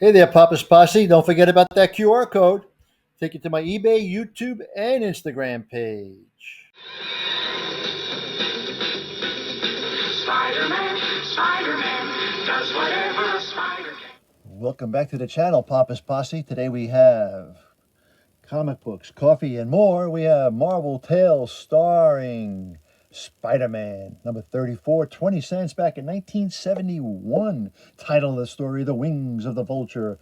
Hey there, Papa's Posse. Don't forget about that QR code. Take you to my eBay, YouTube, and Instagram page. Spider-Man, Spider-Man, does whatever a spider can. Welcome back to the channel, Papa's Posse. Today we have comic books, coffee, and more. We have Marvel Tales starring Spider-Man, number 34, 20 cents back in 1971. Title of the story, The Wings of the Vulture,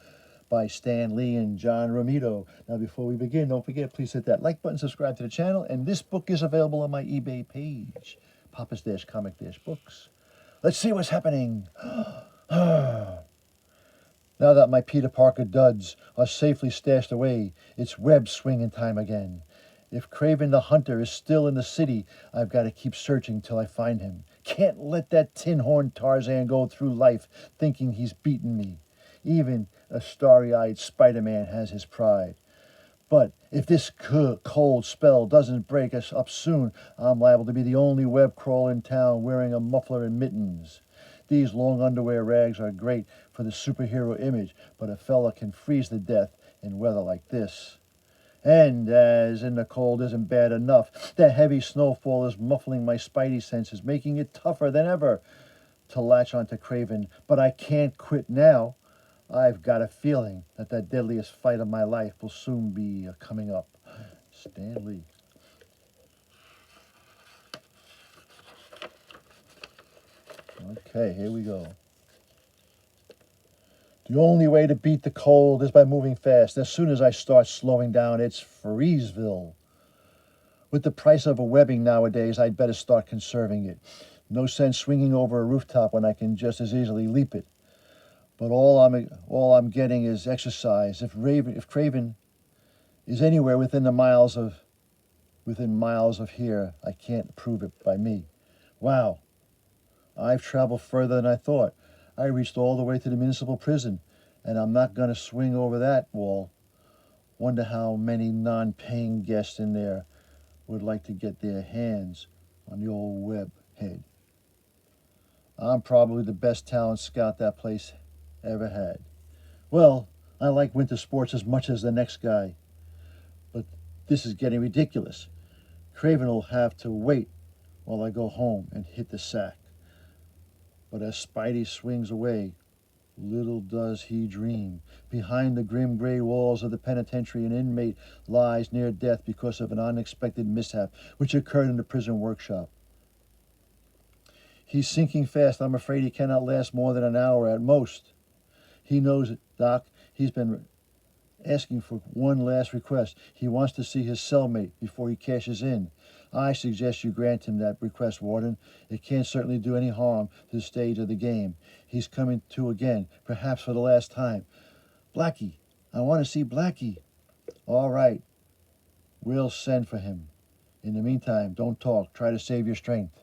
by Stan Lee and John Romito. Now, before we begin, don't forget, please hit that like button, subscribe to the channel, and this book is available on my eBay page, Papa's-Comic-Books. Let's see what's happening. Now that my Peter Parker duds are safely stashed away, it's web swinging time again. If Craven the Hunter is still in the city, I've got to keep searching till I find him. Can't let that tin-horn Tarzan go through life thinking he's beaten me. Even a starry-eyed Spider-Man has his pride. But if this cold spell doesn't break us up soon, I'm liable to be the only web crawler in town wearing a muffler and mittens. These long underwear rags are great for the superhero image, but a fella can freeze to death in weather like this. And as in the cold isn't bad enough, the heavy snowfall is muffling my spidey senses, making it tougher than ever to latch onto Craven. But I can't quit now. I've got a feeling that the deadliest fight of my life will soon be coming up. Stan Lee. Okay, here we go. The only way to beat the cold is by moving fast. As soon as I start slowing down, it's Freezeville. With the price of a webbing nowadays, I'd better start conserving it. No sense swinging over a rooftop when I can just as easily leap it. But all I'm getting is exercise. If Craven is anywhere within miles of here, I can't prove it by me. Wow, I've traveled further than I thought. I reached all the way to the municipal prison, and I'm not going to swing over that wall. Wonder how many non-paying guests in there would like to get their hands on the old web head. I'm probably the best talent scout that place ever had. Well, I like winter sports as much as the next guy, but this is getting ridiculous. Craven will have to wait while I go home and hit the sack. But as Spidey swings away, little does he dream. Behind the grim gray walls of the penitentiary, an inmate lies near death because of an unexpected mishap which occurred in the prison workshop. He's sinking fast. I'm afraid he cannot last more than an hour at most. He knows it, Doc. He's been asking for one last request. He wants to see his cellmate before he cashes in. I suggest you grant him that request, Warden. It can't certainly do any harm to the stage of the game. He's coming to again, perhaps for the last time. Blackie, I want to see Blackie. All right, we'll send for him. In the meantime, don't talk. Try to save your strength.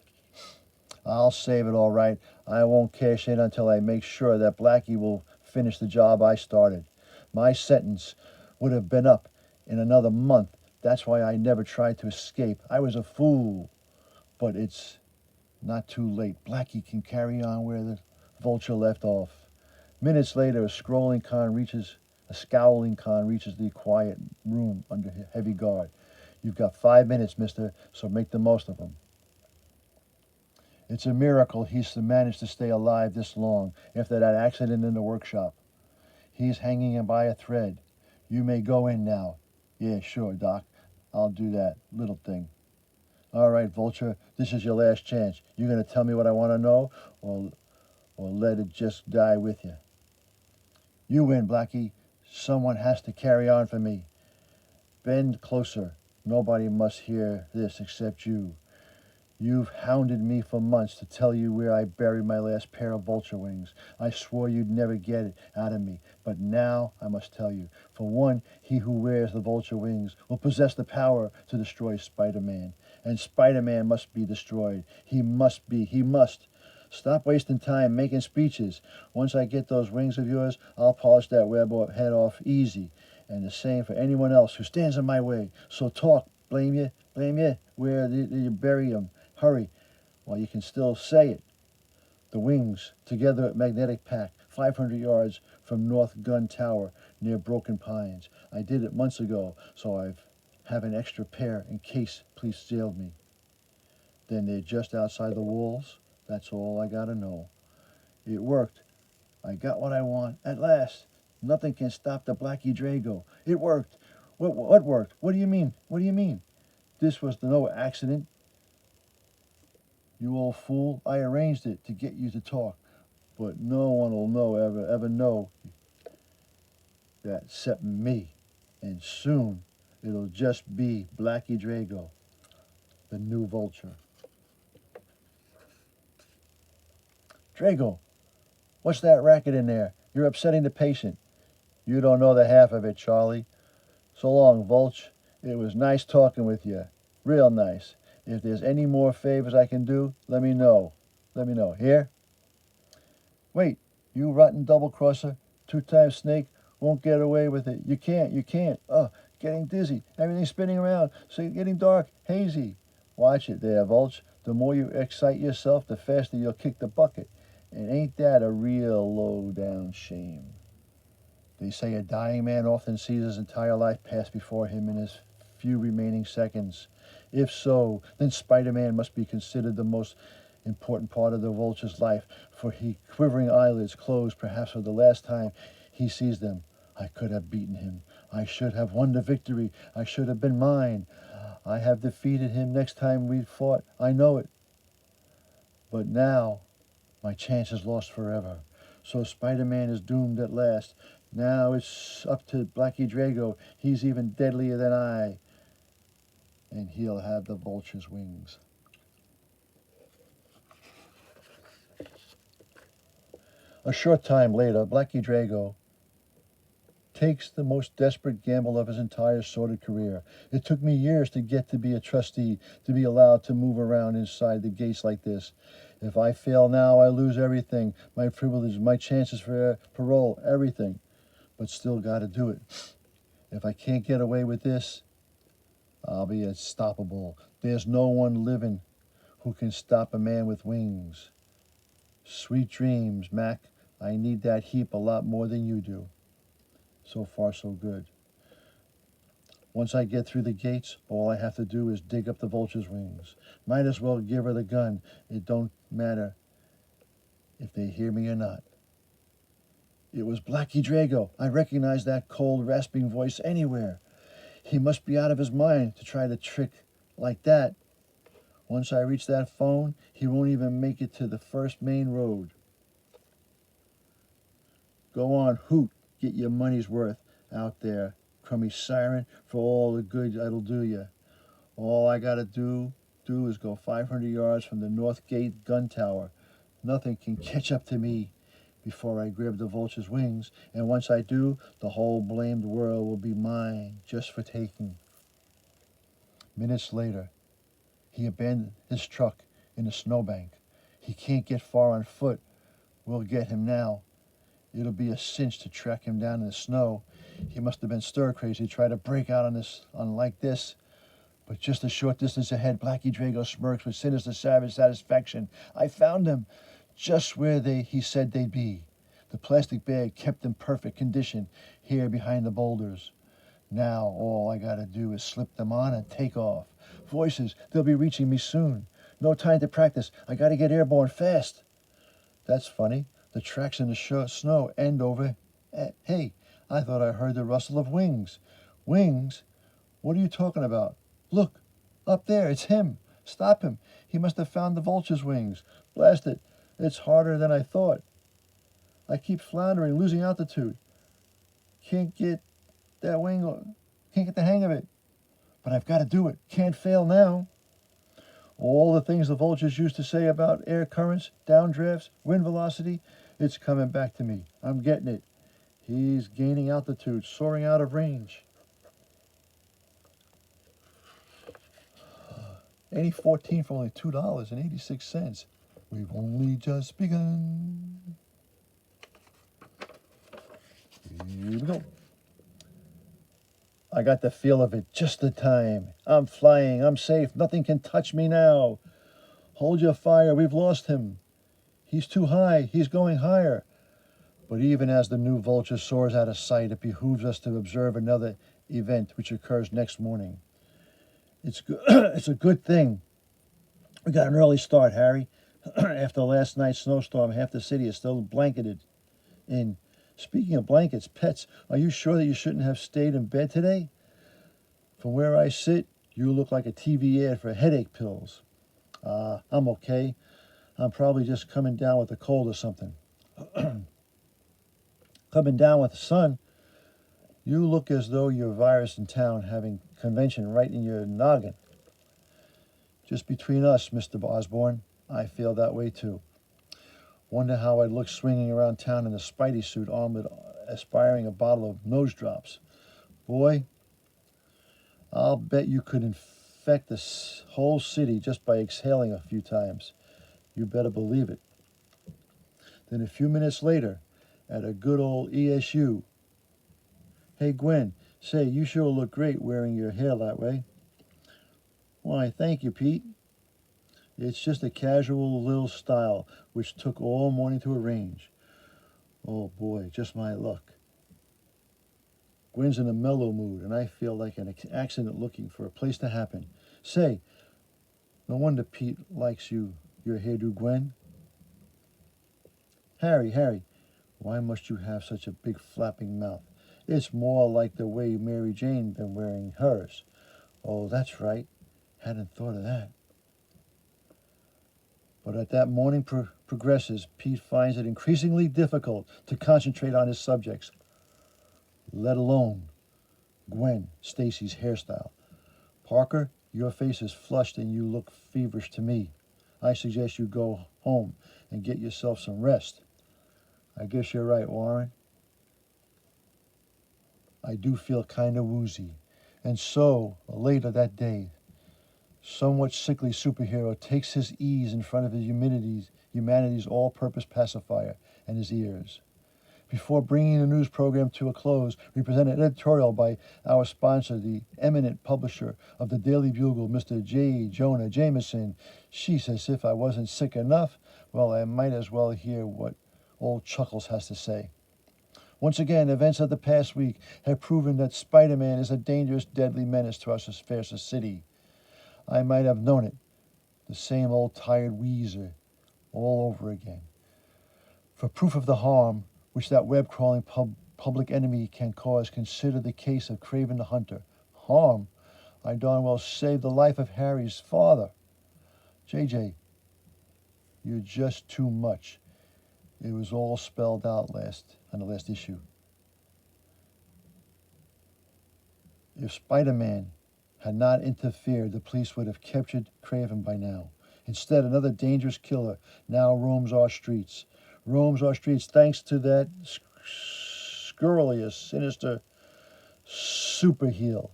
I'll save it all right. I won't cash in until I make sure that Blackie will finish the job I started. My sentence would have been up in another month. That's why I never tried to escape. I was a fool. But it's not too late. Blackie can carry on where the Vulture left off. Minutes later, a scowling con reaches the quiet room under heavy guard. You've got 5 minutes, mister, so make the most of them. It's a miracle he's managed to stay alive this long after that accident in the workshop. He's hanging by a thread. You may go in now. Yeah, sure, Doc. I'll do that little thing. All right, Vulture, this is your last chance. You're going to tell me what I want to know, or let it just die with you. You win, Blackie. Someone has to carry on for me. Bend closer. Nobody must hear this except you. You've hounded me for months to tell you where I buried my last pair of Vulture wings. I swore you'd never get it out of me, but now I must tell you. For one, he who wears the Vulture wings will possess the power to destroy Spider-Man. And Spider-Man must be destroyed. He must. Stop wasting time making speeches. Once I get those wings of yours, I'll polish that web head off easy. And the same for anyone else who stands in my way. So talk, blame you. Where did you bury him? Hurry, while you can still say it. The wings, together at magnetic pack, 500 yards from North Gun Tower near Broken Pines. I did it months ago, so I have an extra pair in case police jailed me. Then they're just outside the walls. That's all I gotta know. It worked. I got what I want at last. Nothing can stop the Blackie Drago. It worked. What worked? What do you mean? What do you mean? This was no accident. You old fool. I arranged it to get you to talk. But no one will ever know that except me. And soon it'll just be Blackie Drago, the new Vulture. Drago, what's that racket in there? You're upsetting the patient. You don't know the half of it, Charlie. So long, Vulch. It was nice talking with you. Real nice. If there's any more favors I can do, let me know. Let me know. Here? Wait, you rotten double-crosser, two-time snake, won't get away with it. You can't. Getting dizzy. Everything's spinning around. So you're getting dark, hazy. Watch it there, Vulch. The more you excite yourself, the faster you'll kick the bucket. And ain't that a real low-down shame? They say a dying man often sees his entire life pass before him in his few remaining seconds. If so, then Spider-Man must be considered the most important part of the Vulture's life, for he quivering eyelids close perhaps for the last time he sees them. I could have beaten him. I should have won the victory. I should have been mine. I have defeated him next time we fought. I know it. But now, my chance is lost forever. So Spider-Man is doomed at last. Now it's up to Blackie Drago. He's even deadlier than I. And he'll have the Vulture's wings. A short time later, Blackie Drago takes the most desperate gamble of his entire sordid career. It took me years to get to be a trustee, to be allowed to move around inside the gates like this. If I fail now, I lose everything. My privileges, my chances for parole, everything. But still gotta do it. If I can't get away with this, I'll be unstoppable. There's no one living who can stop a man with wings. Sweet dreams, Mac. I need that heap a lot more than you do. So far, so good. Once I get through the gates, all I have to do is dig up the Vulture's wings. Might as well give her the gun. It don't matter if they hear me or not. It was Blackie Drago. I recognize that cold, rasping voice anywhere. He must be out of his mind to try to trick like that. Once I reach that phone, he won't even make it to the first main road. Go on, hoot. Get your money's worth out there, crummy siren, for all the good it'll do you. All I gotta do is go 500 yards from the North Gate gun tower. Nothing can catch up to me before I grab the Vulture's wings, and once I do, the whole blamed world will be mine, just for taking. Minutes later, he abandoned his truck in a snowbank. He can't get far on foot. We'll get him now. It'll be a cinch to track him down in the snow. He must have been stir-crazy to try to break out on like this. But just a short distance ahead, Blackie Drago smirks with sinister savage satisfaction. I found them, just where he said they'd be. The plastic bag kept in perfect condition, here behind the boulders. Now all I gotta do is slip them on and take off. Voices, they'll be reaching me soon. No time to practice. I gotta get airborne fast. That's funny. The tracks in the snow end over. Hey, I thought I heard the rustle of wings. Wings? What are you talking about? Look, up there, it's him. Stop him. He must have found the Vulture's wings. Blast it. It's harder than I thought. I keep floundering, losing altitude. Can't get that wing, can't get the hang of it. But I've got to do it. Can't fail now. All the things the Vultures used to say about air currents, downdrafts, wind velocity, it's coming back to me. I'm getting it. He's gaining altitude, soaring out of range. 8014 for only $2.86. We've only just begun. Here we go. I got the feel of it just the time. I'm flying. I'm safe. Nothing can touch me now. Hold your fire. We've lost him. He's too high. He's going higher. But even as the new Vulture soars out of sight, it behooves us to observe another event which occurs next morning. It's it's a good thing we got an early start, Harry. After last night's snowstorm, half the city is still blanketed in. Speaking of blankets, pets, are you sure that you shouldn't have stayed in bed today? From where I sit, you look like a TV ad for headache pills. I'm okay. I'm probably just coming down with a cold or something. Coming down with the sun, you look as though you're a virus in town having convention right in your noggin. Just between us, Mr. Osborne, I feel that way too. Wonder how I'd look swinging around town in a Spidey suit armed with aspiring a bottle of nose drops. Boy, I'll bet you could infect this whole city just by exhaling a few times. You better believe it. Then a few minutes later, at a good old ESU, hey Gwen, say, you sure look great wearing your hair that way. Why, thank you, Pete. It's just a casual little style which took all morning to arrange. Oh boy, just my luck. Gwen's in a mellow mood, and I feel like an accident looking for a place to happen. Say, no wonder Pete likes your hairdo, Gwen. Harry, why must you have such a big flapping mouth? It's more like the way Mary Jane been wearing hers. Oh, that's right. Hadn't thought of that. But as that morning progresses, Pete finds it increasingly difficult to concentrate on his subjects, let alone Gwen Stacy's hairstyle. Parker, your face is flushed and you look feverish to me. I suggest you go home and get yourself some rest. I guess you're right, Warren. I do feel kind of woozy. And so, later that day, somewhat sickly superhero takes his ease in front of his humanity's all-purpose pacifier and his ears. Before bringing the news program to a close, we present an editorial by our sponsor, the eminent publisher of the Daily Bugle, Mr. J. Jonah Jameson. Sheesh, as if I wasn't sick enough. Well, I might as well hear what old Chuckles has to say. Once again, events of the past week have proven that Spider-Man is a dangerous, deadly menace to our fair city. I might have known it. The same old tired Weezer all over again. For proof of the harm which that web-crawling public enemy can cause, consider the case of Craven the Hunter. Harm? I darn well saved the life of Harry's father. JJ, you're just too much. It was all spelled out on the last issue. If Spider-Man had not interfered, the police would have captured Craven by now. Instead, another dangerous killer now roams our streets. Thanks to that scurrilous, sinister super heel.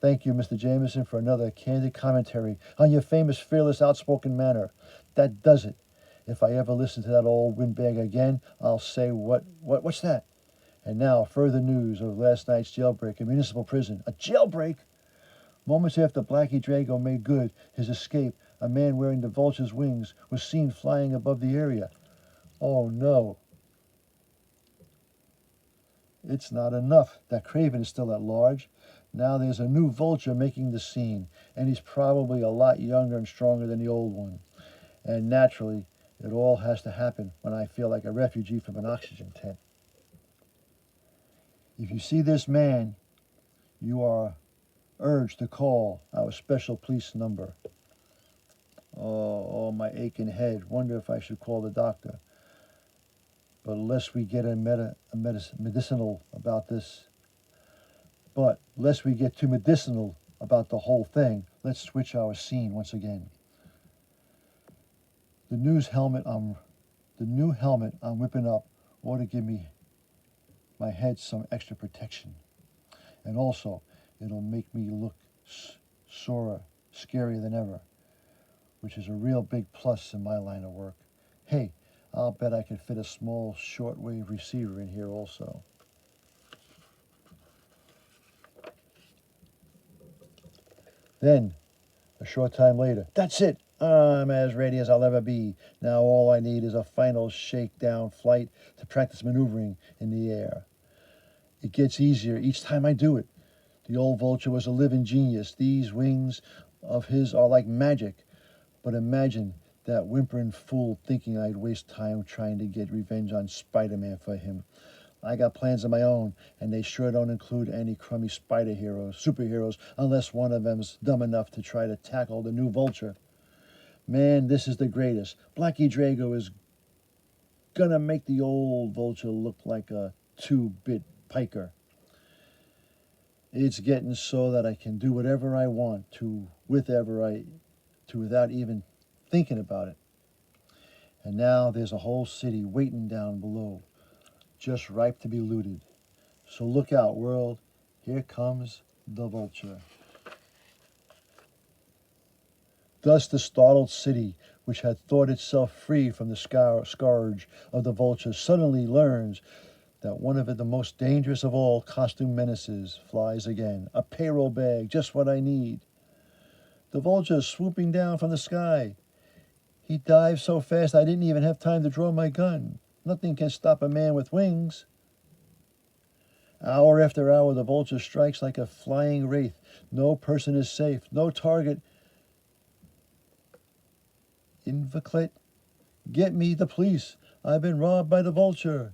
Thank you, Mr. Jameson, for another candid commentary on your famous, fearless, outspoken manner. That does it. If I ever listen to that old windbag again, I'll say, what's that? And now, further news of last night's jailbreak in municipal prison. A jailbreak? Moments after Blackie Drago made good his escape, a man wearing the Vulture's wings was seen flying above the area. Oh no. It's not enough that Craven is still at large. Now there's a new Vulture making the scene, and he's probably a lot younger and stronger than the old one. And naturally, it all has to happen when I feel like a refugee from an oxygen tent. If you see this man, you are urged to call our special police number. Oh, my aching head. Wonder if I should call the doctor. But lest we get medicinal about this, but lest we get too medicinal about the whole thing, let's switch our scene once again. The new helmet I'm whipping up ought to give my head some extra protection. And also, it'll make me look sorer, scarier than ever, which is a real big plus in my line of work. Hey, I'll bet I could fit a small shortwave receiver in here also. Then, a short time later, that's it, I'm as ready as I'll ever be. Now all I need is a final shakedown flight to practice maneuvering in the air. It gets easier each time I do it. The old Vulture was a living genius. These wings of his are like magic. But imagine that whimpering fool thinking I'd waste time trying to get revenge on Spider-Man for him. I got plans of my own, and they sure don't include any crummy superheroes, unless one of them's dumb enough to try to tackle the new Vulture. Man, this is the greatest. Blackie Drago is gonna make the old Vulture look like a 2-bit piker. It's getting so that I can do whatever I want to, without even thinking about it. And now there's a whole city waiting down below, just ripe to be looted. So look out, world. Here comes the Vulture. Thus the startled city, which had thought itself free from the scourge of the Vulture, suddenly learns that one of the most dangerous of all costume menaces flies again. A payroll bag, just what I need. The Vulture is swooping down from the sky. He dives so fast I didn't even have time to draw my gun. Nothing can stop a man with wings. Hour after hour, the Vulture strikes like a flying wraith. No person is safe. No target. Inviclate? Get me the police. I've been robbed by the Vulture.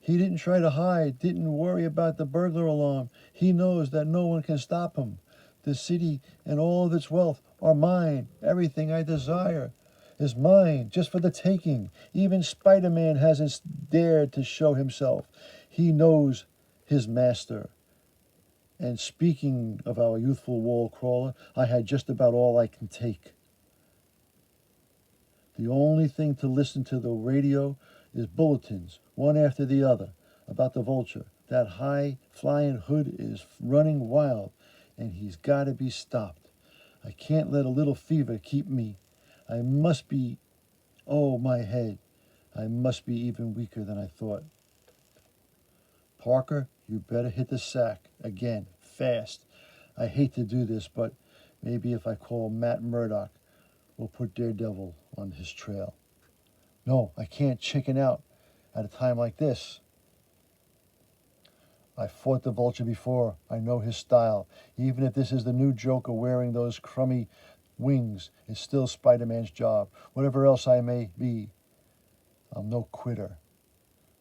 He didn't try to hide, didn't worry about the burglar alarm. He knows that no one can stop him. The city and all of its wealth are mine. Everything I desire is mine, just for the taking. Even Spider-Man hasn't dared to show himself. He knows his master. And speaking of our youthful wall crawler, I had just about all I can take. The only thing to listen to the radio is bulletins, one after the other, about the Vulture. That high-flying hood is running wild, and he's got to be stopped. I can't let a little fever keep me. I must be, oh, my head. I must be even weaker than I thought. Parker, you better hit the sack again, fast. I hate to do this, but maybe if I call Matt Murdock, we'll put Daredevil on his trail. No, I can't chicken out at a time like this. I fought the Vulture before. I know his style. Even if this is the new Joker wearing those crummy wings, it's still Spider-Man's job. Whatever else I may be, I'm no quitter.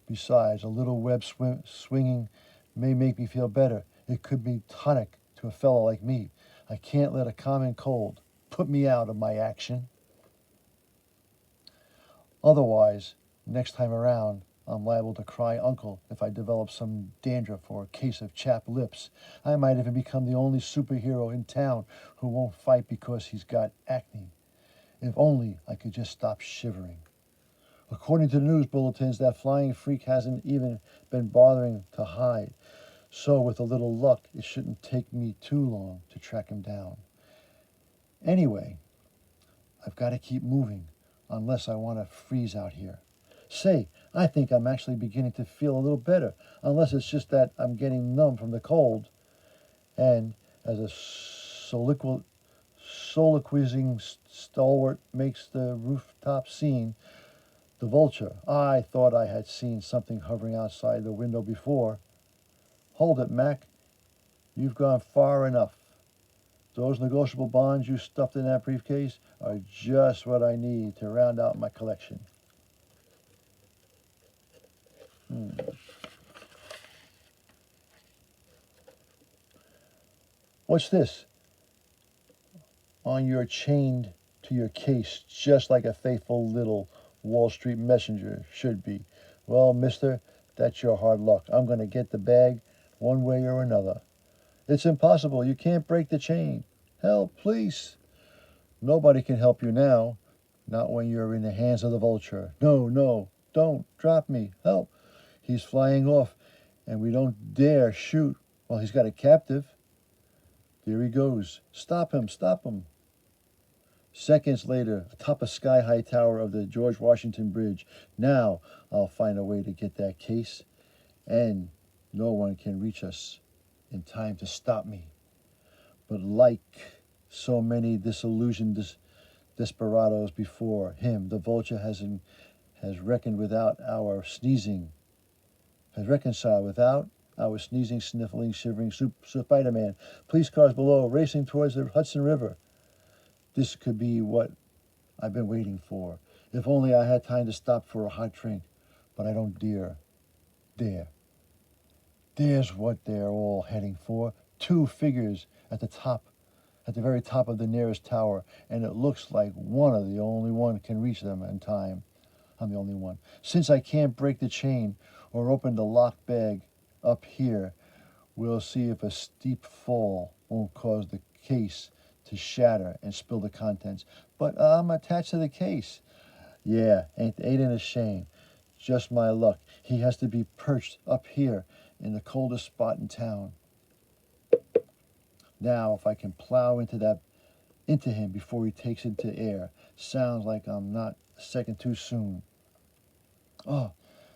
Besides, a little web swinging may make me feel better. It could be tonic to a fellow like me. I can't let a common cold put me out of my action. Otherwise, next time around, I'm liable to cry uncle if I develop some dandruff or a case of chapped lips. I might even become the only superhero in town who won't fight because he's got acne. If only I could just stop shivering. According to the news bulletins, that flying freak hasn't even been bothering to hide. So with a little luck, it shouldn't take me too long to track him down. Anyway, I've got to keep moving unless I want to freeze out here. Say, I think I'm actually beginning to feel a little better, unless it's just that I'm getting numb from the cold. And as a soliloquizing stalwart makes the rooftop scene, the Vulture, I thought I had seen something hovering outside the window before. Hold it, Mac. You've gone far enough. Those negotiable bonds you stuffed in that briefcase are just what I need to round out my collection. What's this? On your chained to your case, just like a faithful little Wall Street messenger should be. Well, mister, that's your hard luck. I'm going to get the bag one way or another. It's impossible. You can't break the chain. Help, please. Nobody can help you now. Not when you're in the hands of the Vulture. No, no, don't drop me. Help. He's flying off, and we don't dare shoot while he's got a captive. There he goes. Stop him, stop him. Seconds later, atop a sky-high tower of the George Washington Bridge. Now I'll find a way to get that case, and no one can reach us in time to stop me. But like so many disillusioned desperados before him. The vulture has reckoned without our sneezing, has reconciled without our sneezing, sniffling, shivering Spider-Man. Police cars below, racing towards the Hudson River. This could be what I've been waiting for. If only I had time to stop for a hot drink. But I don't dare. There's what they're all heading for. Two figures at the very top of the nearest tower, and it looks like the only one can reach them in time. I'm the only one. Since I can't break the chain or open the locked bag up here, we'll see if a steep fall won't cause the case to shatter and spill the contents. But I'm attached to the case. Yeah, ain't it a shame? Just my luck. He has to be perched up here in the coldest spot in town. Now, if I can plow into him before he takes into air, sounds like I'm not a second too soon. Oh,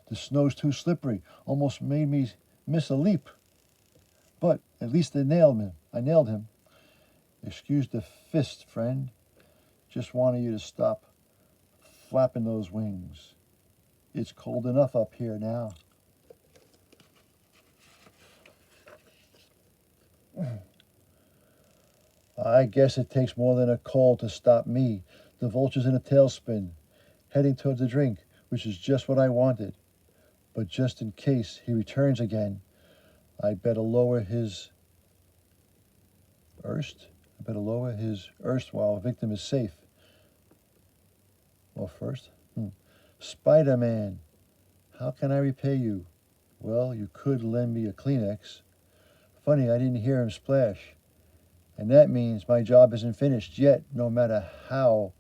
the snow's too slippery. Almost made me miss a leap. But at least I nailed him. Excuse the fist, friend. Just wanted you to stop flapping those wings. It's cold enough up here now. I guess it takes more than a cold to stop me. The vulture's in a tailspin, heading towards the drink, which is just what I wanted. But just in case he returns again, I'd better lower his erstwhile victim is safe. Well, first, Spider-Man, how can I repay you? Well, you could lend me a Kleenex. Funny, I didn't hear him splash. And that means my job isn't finished yet, no matter how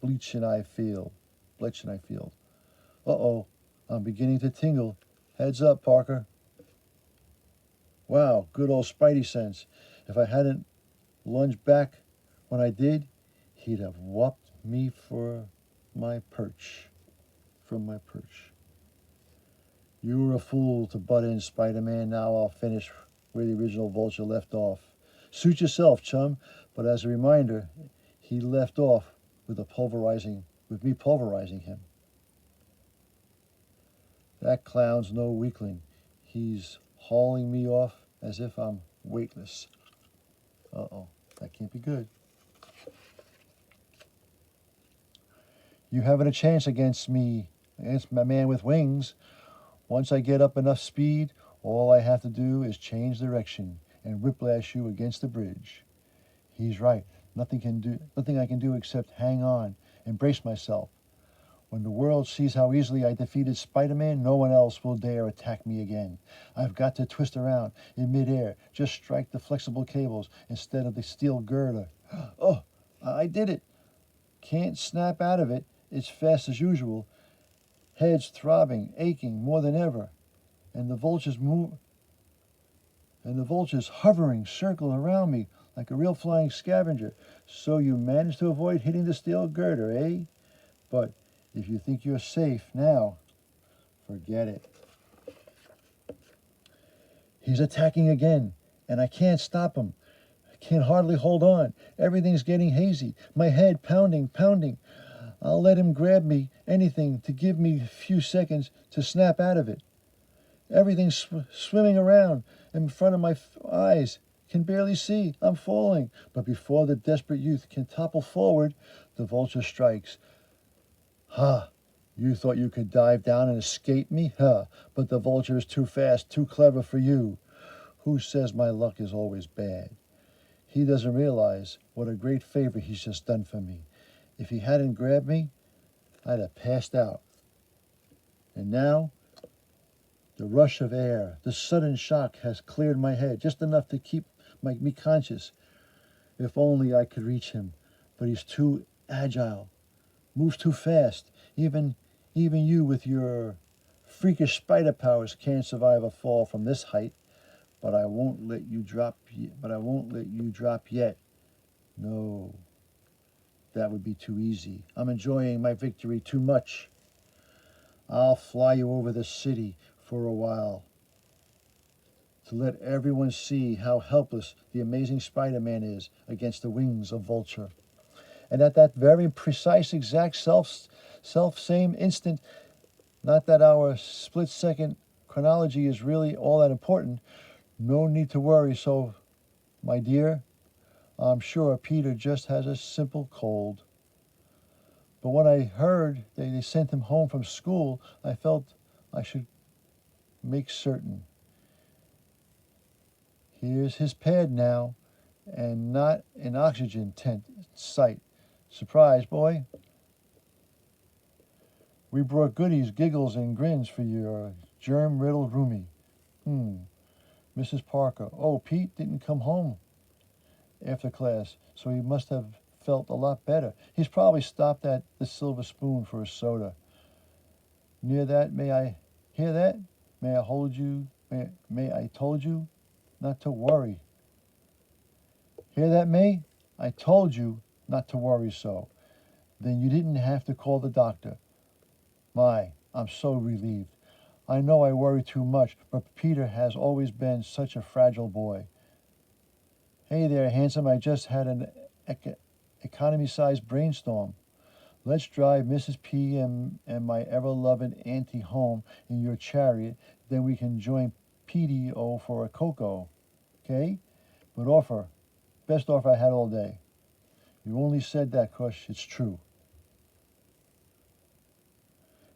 bleaching I feel. Uh-oh, I'm beginning to tingle. Heads up, Parker. Wow, good old Spidey sense. If I hadn't lunged back when I did, he'd have whopped me from my perch. You were a fool to butt in, Spider-Man. Now I'll finish where the original Vulture left off. Suit yourself, chum. But as a reminder, he left off with me pulverizing him. That clown's no weakling. He's hauling me off as if I'm weightless. Uh-oh, that can't be good. You haven't a chance against my man with wings. Once I get up enough speed, all I have to do is change direction and whiplash you against the bridge. He's right. Nothing I can do except hang on and brace myself. When the world sees how easily I defeated Spider-Man, no one else will dare attack me again. I've got to twist around in midair, just strike the flexible cables instead of the steel girder. Oh, I did it. Can't snap out of it. It's fast as usual. Head's throbbing, aching more than ever. And the vultures hovering, circle around me like a real flying scavenger. So you managed to avoid hitting the steel girder, eh? But if you think you're safe now, forget it. He's attacking again, and I can't stop him. I can't hardly hold on. Everything's getting hazy. My head pounding. I'll let him grab me, anything to give me a few seconds to snap out of it. Everything's swimming around in front of my eyes. Can barely see. I'm falling. But before the desperate youth can topple forward, the vulture strikes. Ha! You thought you could dive down and escape me? Huh! But the vulture is too fast, too clever for you. Who says my luck is always bad? He doesn't realize what a great favor he's just done for me. If he hadn't grabbed me, I'd have passed out. And now, the rush of air, the sudden shock has cleared my head, just enough to keep me conscious. If only I could reach him. But he's too agile, moves too fast. Even you with your freakish spider powers can't survive a fall from this height. But I won't let you drop yet. No, that would be too easy. I'm enjoying my victory too much. I'll fly you over the city for a while to let everyone see how helpless the amazing Spider-Man is against the wings of Vulture. And at that very precise, exact same instant, not that our split-second chronology is really all that important, no need to worry. So, my dear, I'm sure Peter just has a simple cold. But when I heard they sent him home from school, I felt I should make certain. Here's his pad now, and not an oxygen tent in sight. Surprise, boy. We brought goodies, giggles, and grins for your germ-riddled roomie. Mrs. Parker. Oh, Pete didn't come home after class, so he must have felt a lot better. He's probably stopped at the Silver Spoon for a soda. Near that, may I hear that? May I hold you? May I told you not to worry. Hear that, May? I told you not to worry so. Then you didn't have to call the doctor. My, I'm so relieved. I know I worry too much, but Peter has always been such a fragile boy. Hey there, handsome, I just had an economy-sized brainstorm. Let's drive Mrs. P and my ever-loving auntie home in your chariot, then we can join PDO for a cocoa. Okay? But best offer I had all day. You only said that 'cause it's true.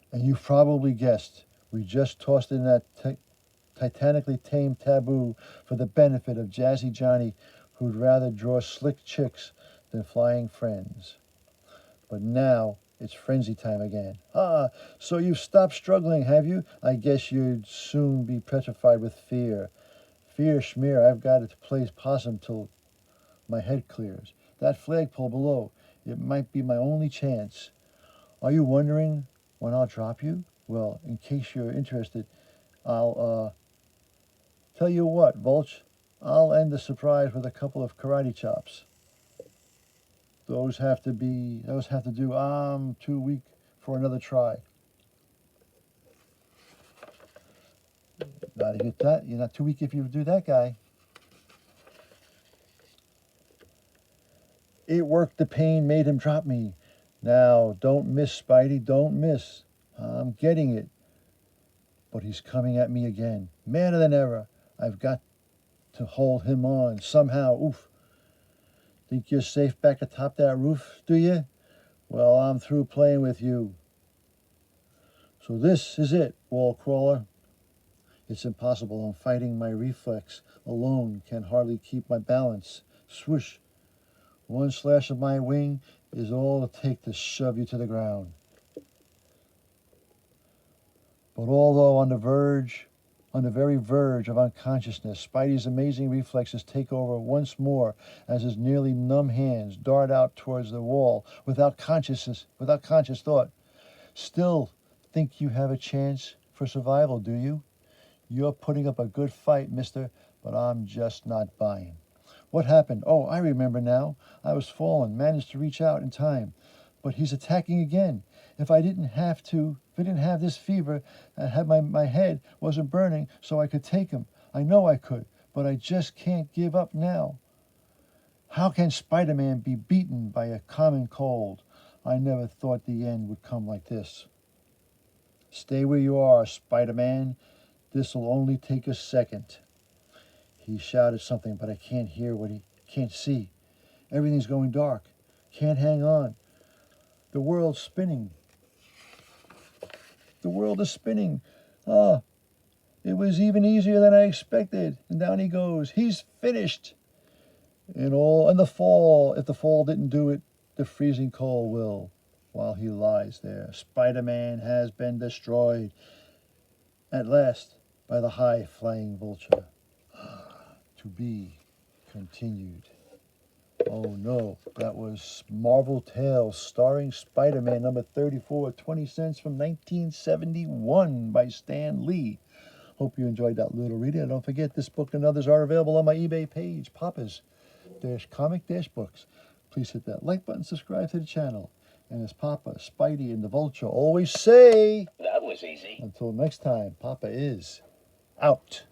And you've probably guessed, we just tossed in that titanically tamed taboo for the benefit of Jazzy Johnny, who'd rather draw slick chicks than flying friends. But now it's frenzy time again. So you've stopped struggling, have you? I guess you'd soon be petrified with fear. Fear schmear, I've got to play possum till my head clears. That flagpole below, it might be my only chance. Are you wondering when I'll drop you? Well, in case you're interested, I'll tell you what, Vulture, I'll end the surprise with a couple of karate chops. Those have to do, I'm too weak for another try. Gotta get that. You're not too weak if you do that, guy. It worked. The pain made him drop me. Now, don't miss, Spidey. Don't miss. I'm getting it. But he's coming at me again. Madder than ever. I've got to hold him on somehow. Oof. Think you're safe back atop that roof, do you? Well, I'm through playing with you. So this is it, wall crawler. It's impossible. I'm fighting my reflex. Alone can hardly keep my balance. Swoosh. One slash of my wing is all it'll take to shove you to the ground. But although on the very verge of unconsciousness, Spidey's amazing reflexes take over once more as his nearly numb hands dart out towards the wall without conscious thought. Still think you have a chance for survival, do you? You're putting up a good fight, mister, but I'm just not buying. What happened? Oh, I remember now. I was fallen, managed to reach out in time. But he's attacking again. If I didn't have this fever, my head wasn't burning, so I could take him. I know I could, but I just can't give up now. How can Spider-Man be beaten by a common cold? I never thought the end would come like this. Stay where you are, Spider-Man. This'll only take a second. He shouted something, but I can't hear can't see. Everything's going dark. Can't hang on. The world's spinning. The world is spinning. It was even easier than I expected. And down he goes. He's finished. And the fall, if the fall didn't do it, the freezing cold will. While he lies there, Spider-Man has been destroyed. At last, by the high-flying Vulture. To be continued. Oh no, that was Marvel Tales starring Spider-Man number 34, 20 cents from 1971 by Stan Lee. Hope you enjoyed that little reading. And don't forget, this book and others are available on my eBay page, Papa's-Comic-Books. Please hit that like button, subscribe to the channel. And as Papa, Spidey, and the Vulture always say, That was easy. until next time, Papa is out.